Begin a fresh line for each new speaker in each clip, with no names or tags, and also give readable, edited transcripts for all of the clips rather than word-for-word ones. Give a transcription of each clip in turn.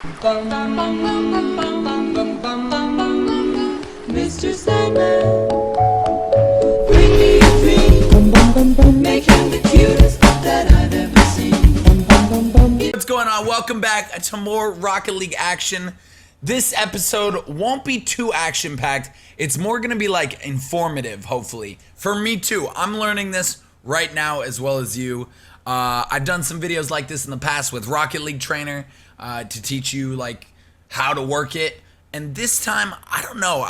Mr. Sandman, bring me a dream. Make him the cutest that I've ever seen.
What's going on? Welcome back to more Rocket League action. This episode won't be too action-packed. It's more going to be like informative, hopefully. For me too. I'm learning this right now as well as you. I've done some videos like this in the past with Rocket League Trainer to teach you like how to work it. And this time, I don't know.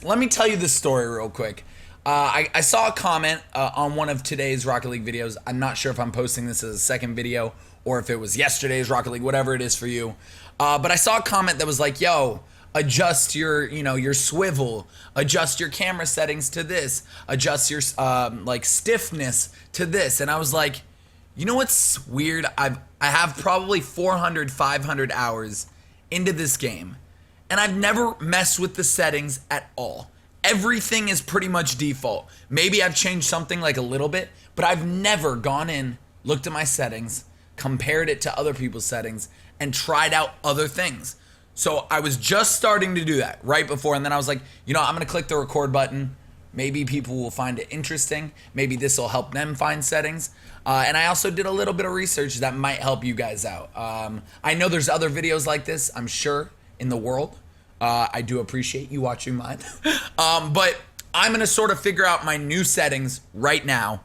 Let me tell you this story real quick. I saw a comment on one of today's Rocket League videos. I'm not sure if I'm posting this as a second video or if it was yesterday's Rocket League, whatever it is for you. But I saw a comment that was like, yo, adjust your swivel, adjust your camera settings to this, adjust your like stiffness to this. And I was like, you know what's weird? I have probably 400, 500 hours into this game, and I've never messed with the settings at all. Everything is pretty much default. Maybe I've changed something like a little bit, but I've never gone in, looked at my settings, compared it to other people's settings, and tried out other things. So I was just starting to do that right before, and then I was like, you know, I'm gonna click the record button. Maybe people will find it interesting. Maybe this will help them find settings. And I also did a little bit of research that might help you guys out. I know there's other videos like this, I'm sure, in the world. I do appreciate you watching mine. But I'm going to sort of figure out my new settings right now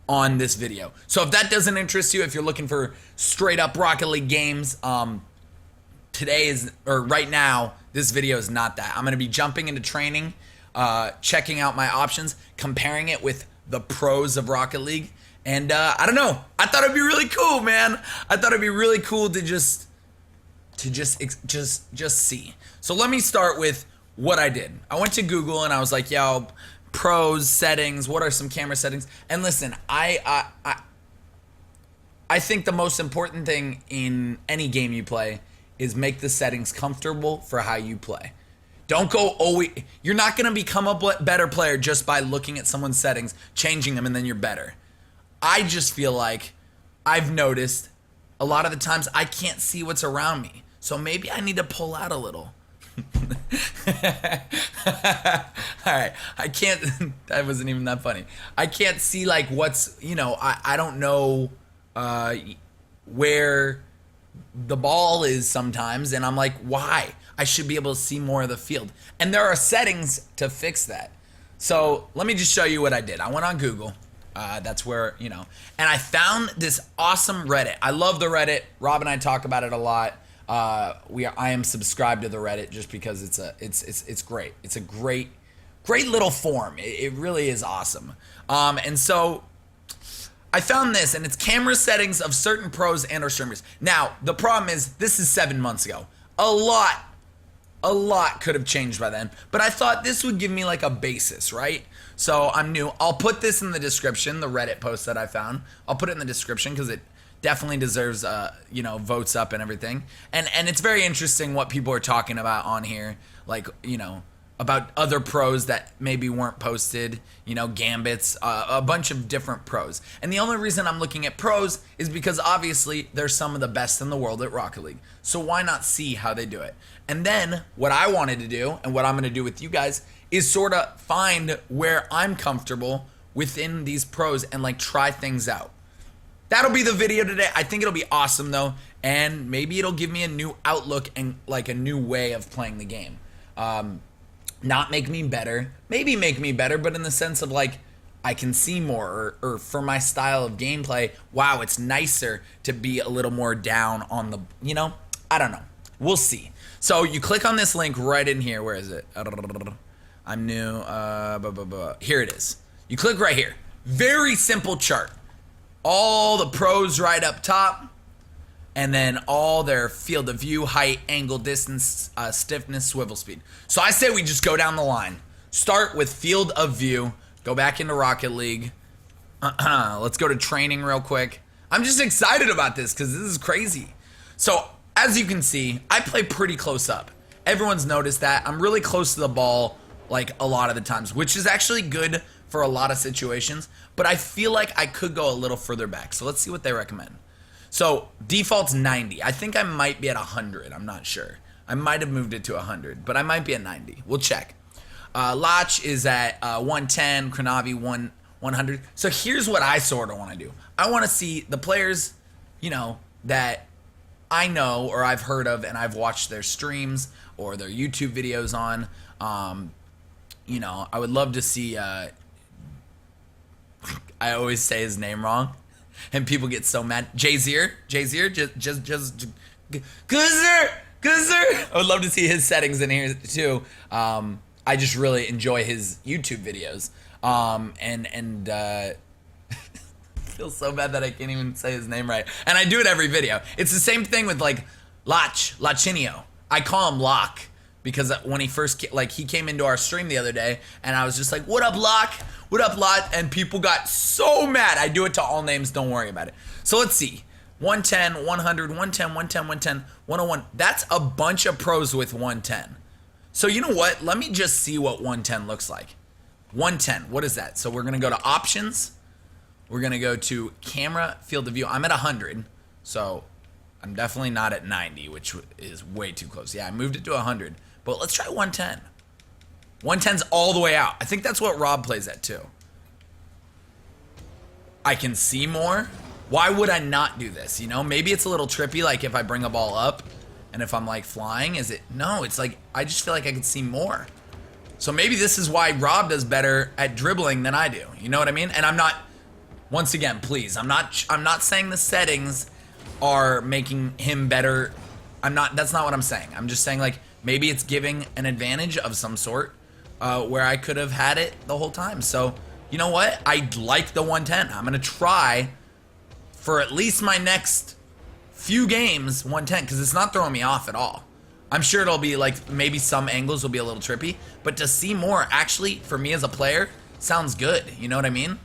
on this video. So if that doesn't interest you, if you're looking for straight up Rocket League games, right now, this video is not that. I'm going to be jumping into training, checking out my options, comparing it with the pros of Rocket League. And I don't know. I thought it'd be really cool, man. I thought it'd be really cool to just see. So let me start with what I did. I went to Google and I was like, yo, pros, settings, what are some camera settings? And listen, I think the most important thing in any game you play is make the settings comfortable for how you play. Don't go always, you're not going to become a better player just by looking at someone's settings, changing them, and then you're better. I just feel like I've noticed a lot of the times I can't see what's around me. So maybe I need to pull out a little. All right. I can't, that wasn't even that funny. I can't see like what's, I don't know where the ball is sometimes. And I'm like, why? I should be able to see more of the field. And there are settings to fix that. So let me just show you what I did. I went on Google. That's where, and I found this awesome Reddit. I love the Reddit. Rob and I talk about it a lot. I am subscribed to the Reddit just because it's great. It's a great little forum. It really is awesome. And so I found this, and it's camera settings of certain pros and or streamers. Now, the problem is this is 7 months ago. A lot could have changed by then, but I thought this would give me like a basis, right? So I'm new. I'll put this in the description, the Reddit post that I found. I'll put it in the description because it definitely deserves, votes up and everything. And it's very interesting what people are talking about on here, like, about other pros that maybe weren't posted, gambits, a bunch of different pros. And the only reason I'm looking at pros is because obviously they're some of the best in the world at Rocket League. So why not see how they do it? And then what I wanted to do and what I'm going to do with you guys is sort of find where I'm comfortable within these pros and like try things out. That'll be the video today. I think it'll be awesome though. And maybe it'll give me a new outlook and like a new way of playing the game. Not make me better, maybe make me better, but in the sense of like, I can see more or for my style of gameplay, wow, it's nicer to be a little more down on the, I don't know. We'll see. So you click on this link right in here. Where is it? I'm new. Here it is. You click right here. Very simple chart. All the pros right up top. And then all their field of view, height, angle, distance, stiffness, swivel speed. So I say we just go down the line. Start with field of view. Go back into Rocket League. Let's go to training real quick. I'm just excited about this because this is crazy. So as you can see, I play pretty close up. Everyone's noticed that. I'm really close to the ball like a lot of the times, which is actually good for a lot of situations. But I feel like I could go a little further back. So let's see what they recommend. So default's 90. I think I might be at 100. I'm not sure. I might have moved it to 100, but I might be at 90. We'll check. Lach is at 110. Kranavi 100. So here's what I sort of want to do. I want to see the players, you know, that I know or I've heard of and I've watched their streams or their YouTube videos on. You know, I would love to see. I always say his name wrong, and people get so mad. Jay-Zer, just, Guzer. I would love to see his settings in here too. I just really enjoy his YouTube videos. I feel so bad that I can't even say his name right. And I do it every video. It's the same thing with like Lachinio. I call him Lock because when he first he came into our stream the other day and I was just like, "What up, Lock? What up, Lot?" And people got so mad. I do it to all names. Don't worry about it. So let's see. 110, 100, 110, 110, 110, 101. That's a bunch of pros with 110. So you know what? Let me just see what 110 looks like. 110, what is that? So we're gonna go to options. We're gonna go to camera, field of view. I'm at 100, so I'm definitely not at 90, which is way too close. Yeah, I moved it to 100, but let's try 110. 110's all the way out. I think that's what Rob plays at too. I can see more. Why would I not do this? You know, maybe it's a little trippy, like if I bring a ball up and if I'm like flying, is it? No, it's like, I just feel like I can see more. So maybe this is why Rob does better at dribbling than I do. You know what I mean? And I'm not, once again, please, I'm not saying the settings are making him better. That's not what I'm saying. I'm just saying like, maybe it's giving an advantage of some sort where I could have had it the whole time. So, you know what? I like the 110. I'm going to try for at least my next few games 110 because it's not throwing me off at all. I'm sure it'll be like, maybe some angles will be a little trippy, but to see more actually for me as a player sounds good. You know what I mean?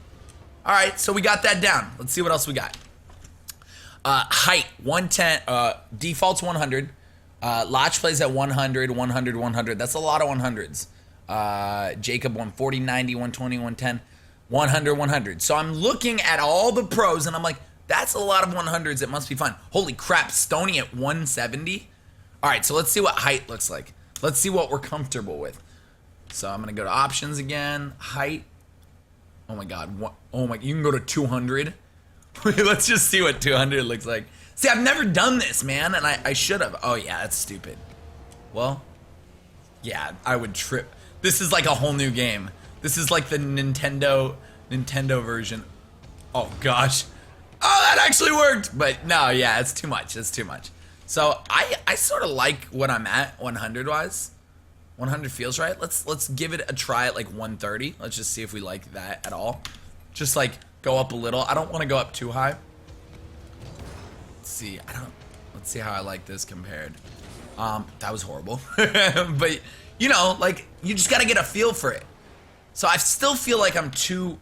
All right, so we got that down. Let's see what else we got. Height 110, default's 100. Lach plays at 100, 100, 100. That's a lot of 100s. Jacob 140, 90, 120, 110, 100, 100. So I'm looking at all the pros and I'm like, that's a lot of 100s. It must be fun. Holy crap, Stoney at 170. All right, so let's see what height looks like. Let's see what we're comfortable with. So I'm gonna go to options again. Height. Oh my God. Oh my. You can go to 200. Let's just see what 200 looks like. See, I've never done this, man, and I should have. Oh yeah, that's stupid. Well, yeah, I would trip. This is like a whole new game. This is like the Nintendo version. Oh gosh. Oh, that actually worked. But no, yeah, it's too much. It's too much. So I sort of like what I'm at 100 wise. 100 feels right. Let's give it a try at like 130. Let's just see if we like that at all. Just like go up a little. I don't want to go up too high. Let's see. Let's see how I like this compared. That was horrible. But you know, like you just got to get a feel for it. So I still feel like I'm too,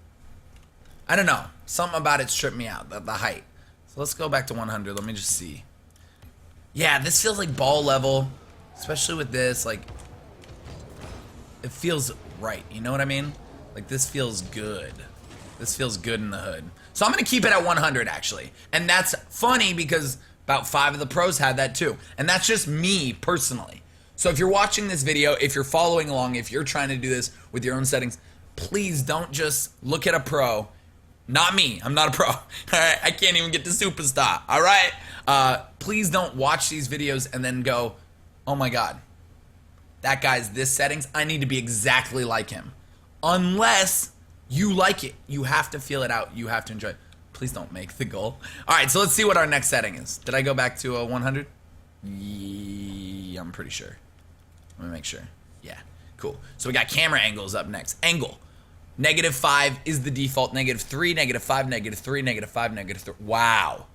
I don't know. Something about it tripped me out, the height. So let's go back to 100. Let me just see. Yeah, this feels like ball level, especially with this, like, it feels right, you know what I mean? Like, this feels good. This feels good in the hood. So I'm going to keep it at 100, actually. And that's funny because about 5 of the pros had that too. And that's just me, personally. So if you're watching this video, if you're following along, if you're trying to do this with your own settings, please don't just look at a pro. Not me. I'm not a pro. All right? I can't even get to superstar. All right? Please don't watch these videos and then go, oh my God, that guy's this settings. I need to be exactly like him. Unless you like it. You have to feel it out. You have to enjoy it. Please don't make the goal. All right, so let's see what our next setting is. Did I go back to 100? Yeah, I'm pretty sure. Let me make sure. Yeah, cool. So we got camera angles up next. Angle. -5 is the default. -3, -5, -3, -5, -3. Wow.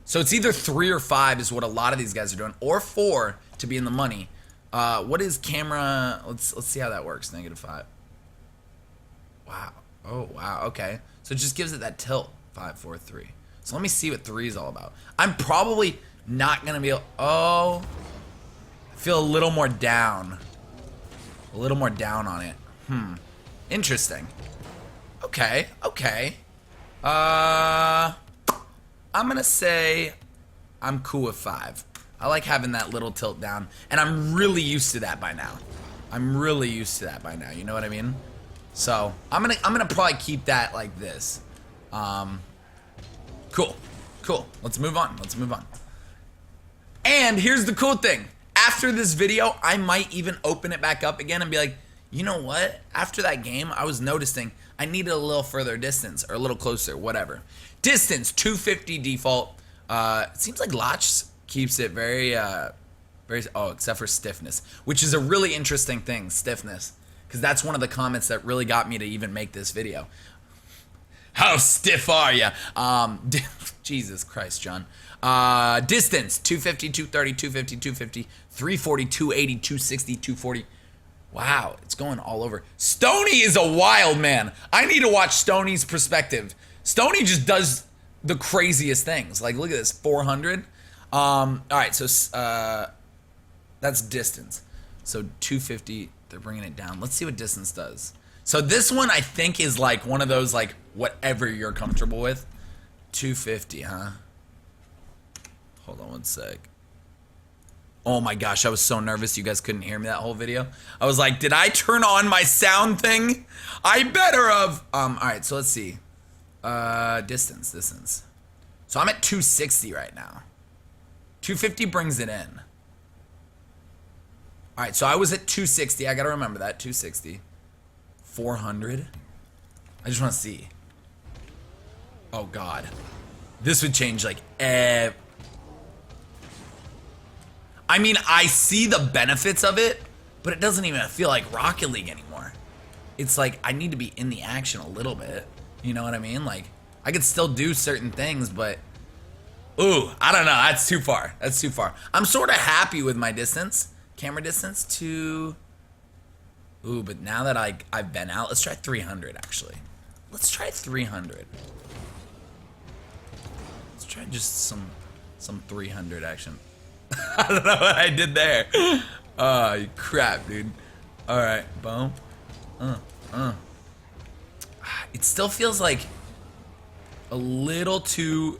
So it's either 3 or 5 is what a lot of these guys are doing, or 4 to be in the money. What is camera? Let's see how that works. -5. Wow. Oh wow. Okay. So it just gives it that tilt. 5, 4, 3. So let me see what 3 is all about. I'm probably not gonna be able. Oh. I feel a little more down. A little more down on it. Interesting. Okay. Okay. I'm gonna say I'm cool with 5. I like having that little tilt down, and I'm really used to that by now. You know what I mean? So I'm gonna probably keep that like this. Cool. Let's move on. And here's the cool thing. After this video, I might even open it back up again and be like, you know what? After that game, I was noticing I needed a little further distance or a little closer, whatever. Distance, 250 default. It seems like Lotch keeps it very, except for stiffness, which is a really interesting thing, stiffness. Because that's one of the comments that really got me to even make this video. How stiff are you? Jesus Christ, John. Distance, 250, 230, 250, 250, 340, 280, 260, 240. Wow, it's going all over. Stony is a wild man. I need to watch Stoney's perspective. Stoney just does the craziest things. Like, look at this, 400. All right, so that's distance. So 250, they're bringing it down. Let's see what distance does. So this one, I think, is like one of those, like, whatever you're comfortable with. 250, huh? Hold on one sec. Oh my gosh, I was so nervous you guys couldn't hear me that whole video. I was like, did I turn on my sound thing? I better have. All right, so let's see. Distance. So I'm at 260 right now. 250 brings it in. All right, so I was at 260. I gotta remember that, 260. 400. I just want to see. Oh God, this would change like I mean, I see the benefits of it, but it doesn't even feel like Rocket League anymore. It's like I need to be in the action a little bit. You know what I mean? Like I could still do certain things, but ooh, I don't know. That's too far. I'm sort of happy with my distance, camera distance to. Ooh, but now that I've been out, let's try 300 actually. Let's try 300. Let's try just some 300 action. I don't know what I did there. Oh, crap, dude. All right, boom. It still feels like a little too.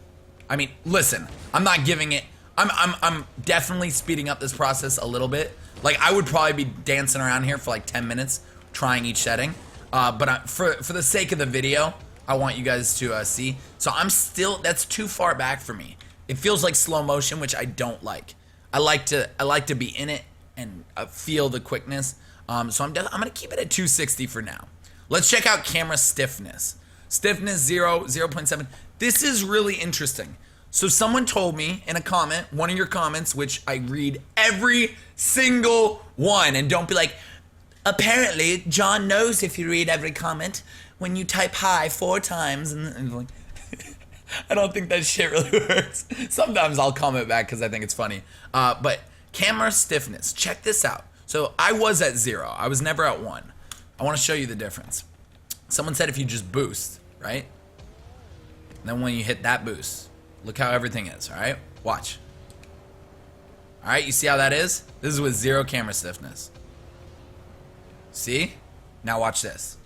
I mean, listen, I'm not giving it. I'm definitely speeding up this process a little bit. Like I would probably be dancing around here for like 10 minutes trying each setting. But for the sake of the video, I want you guys to see. So I'm still, that's too far back for me. It feels like slow motion, which I don't like. I like to be in it and feel the quickness. So I'm gonna keep it at 260 for now. Let's check out camera stiffness. Stiffness 0.7. This is really interesting. So someone told me in a comment, one of your comments, which I read every single one, and don't be like, apparently John knows if you read every comment when you type hi 4 times, and like, I don't think that shit really works. Sometimes I'll comment back because I think it's funny. But camera stiffness, check this out. So I was at 0. I was never at 1. I want to show you the difference. Someone said if you just boost, right? And then when you hit that boost, look how everything is, all right? Watch. All right, you see how that is? This is with 0 camera stiffness. See? Now watch this.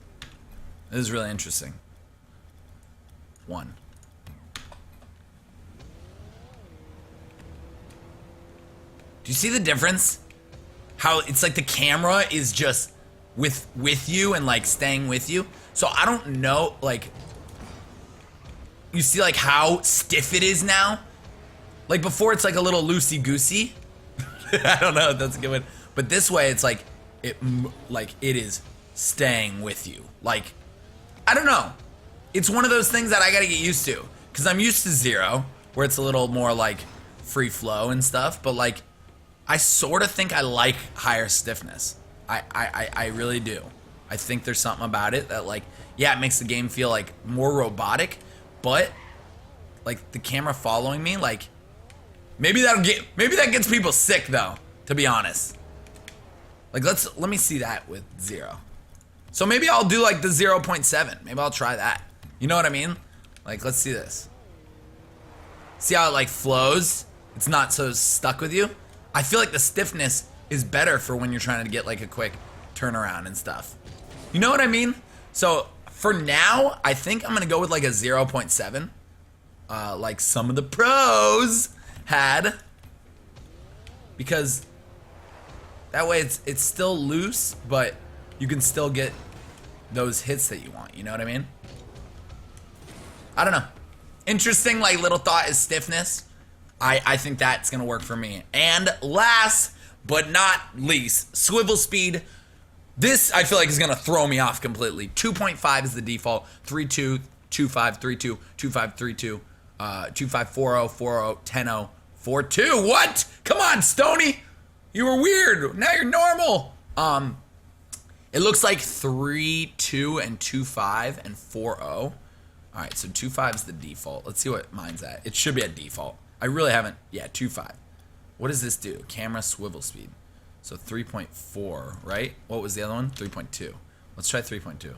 This is really interesting. 1. Do you see the difference? How it's like the camera is just with you and like staying with you. So I don't know, like, you see like how stiff it is now? Like before it's like a little loosey-goosey. I don't know if that's a good one. But this way it's like, it is staying with you. Like, I don't know. It's one of those things that I gotta get used to. Cause I'm used to 0, where it's a little more like free flow and stuff. But like, I sort of think I like higher stiffness. I really do. I think there's something about it that like, yeah, it makes the game feel like more robotic, but like the camera following me, like maybe that gets people sick though, to be honest. Like let me see that with 0. So maybe I'll do like the 0.7. Maybe I'll try that. You know what I mean? Like let's see this. See how it like flows? It's not so stuck with you. I feel like the stiffness is better for when you're trying to get like a quick turnaround and stuff. You know what I mean? So for now, I think I'm gonna go with like a 0.7. like some of the pros had, because that way it's still loose, but you can still get those hits that you want. You know what I mean? I don't know. Interesting, like, little thought is stiffness. I think that's gonna work for me. And last but not least, swivel speed. This I feel like is gonna throw me off completely. 2.5 is the default. 3.2, 2.5, 3.2, 2.5, 3.2, 2.5, 4.0, 4.0, 10.0, 4.2. What? Come on, Stoney. You were weird. Now you're normal. It looks like 3.2 and 2.5 and 4.0. All right, so 2.5 is the default. Let's see what mine's at. It should be at default. I really haven't. Yeah, 2.5. What does this do? Camera swivel speed. So 3.4, right? What was the other one? 3.2. Let's try 3.2.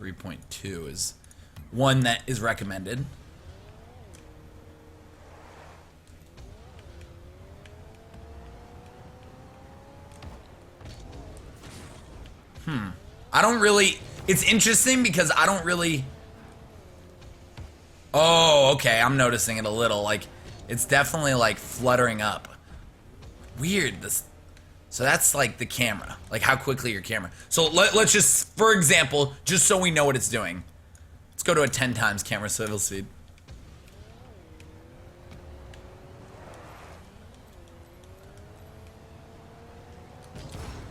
3.2 is one that is recommended. I don't really... It's interesting because I don't really... Oh, okay. I'm noticing it a little. Like, it's definitely, like, fluttering up. Weird. So that's, like, the camera. Like, how quickly your camera... So let's just, for example, just so we know what it's doing. Let's go to a 10 times camera swivel speed.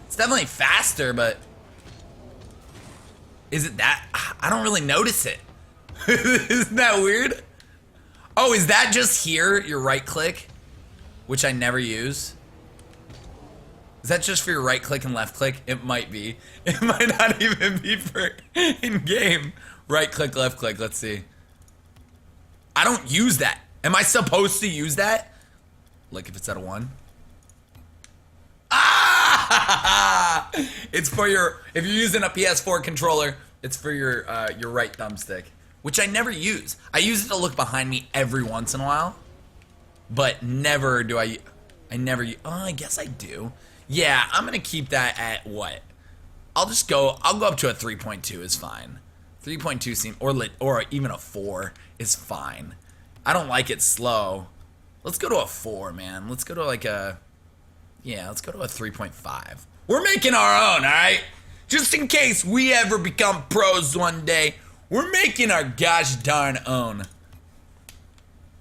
It's definitely faster, but... Is it that? I don't really notice it. Isn't that weird? Oh, is that just here, your right click? Which I never use. Is that just for your right click and left click? It might be. It might not even be for in-game. Right click, left click, let's see. I don't use that. Am I supposed to use that? Like if it's at a 1? Ah! It's for your, if you're using a PS4 controller, it's for your right thumbstick, which I never use. I use it to look behind me every once in a while, but never do I never, oh, I guess I do. Yeah, I'm gonna keep that at what? I'll go up to a 3.2 is fine. 3.2 seem, or even a 4 is fine. I don't like it slow. Let's go to a 4, man. Let's go to like a, yeah, let's go to a 3.5. We're making our own, all right? Just in case we ever become pros one day, we're making our gosh darn own.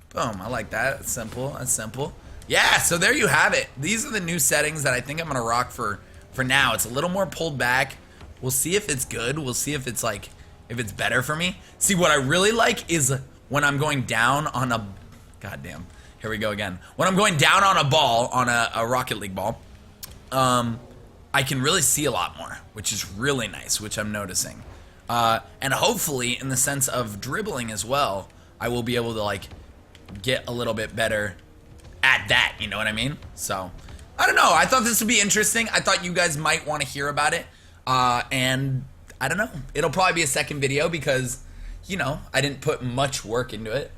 Boom, I like that. That's simple. That's simple. Yeah, so there you have it. These are the new settings that I think I'm gonna rock for now. It's a little more pulled back. We'll see if it's good. We'll see if it's like, if it's better for me. See, what I really like is when I'm going down on a, goddamn, here we go again. When I'm going down on a ball, on a Rocket League ball, I can really see a lot more, which is really nice, which I'm noticing. And hopefully, in the sense of dribbling as well, I will be able to like get a little bit better at that, you know what I mean? So, I don't know. I thought this would be interesting. I thought you guys might want to hear about it. And I don't know. It'll probably be a second video because, you know, I didn't put much work into it.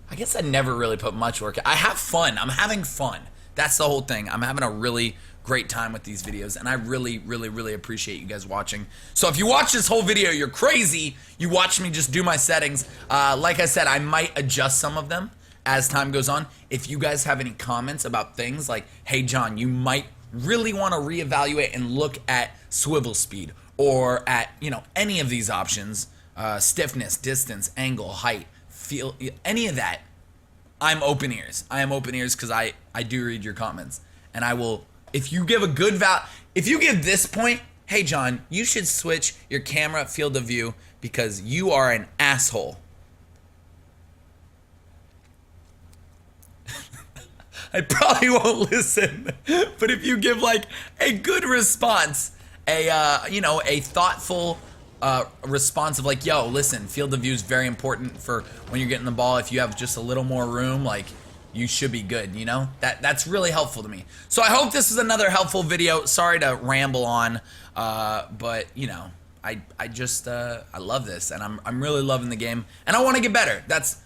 I guess I never really put much work. I have fun. I'm having fun. That's the whole thing. I'm having a really great time with these videos, and I really, really, really appreciate you guys watching. So if you watch this whole video, you're crazy. You watch me just do my settings. Like I said, I might adjust some of them as time goes on. If you guys have any comments about things like, hey, John, you might really want to reevaluate and look at swivel speed or at, you know, any of these options, stiffness, distance, angle, height, feel, any of that, I'm open ears. I am open ears because I do read your comments. And I will, if you give a good if you give this point, hey, John, you should switch your camera field of view because you are an asshole. I probably won't listen, but if you give like a good response, you know, a thoughtful response of like, yo, listen, field of view is very important for when you're getting the ball. If you have just a little more room, like, you should be good, you know? That's really helpful to me. So I hope this is another helpful video. Sorry to ramble on, but you know, I love this, and I'm really loving the game, and I want to get better. That's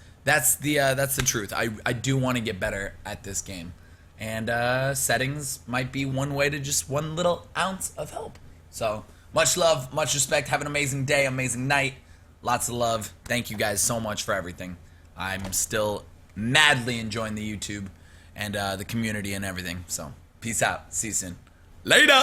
the truth. I do want to get better at this game, and settings might be one way to just one little ounce of help. So much love, much respect. Have an amazing day, amazing night. Lots of love. Thank you guys so much for everything. I'm still madly enjoying the YouTube and the community and everything. So peace out. See you soon. Later.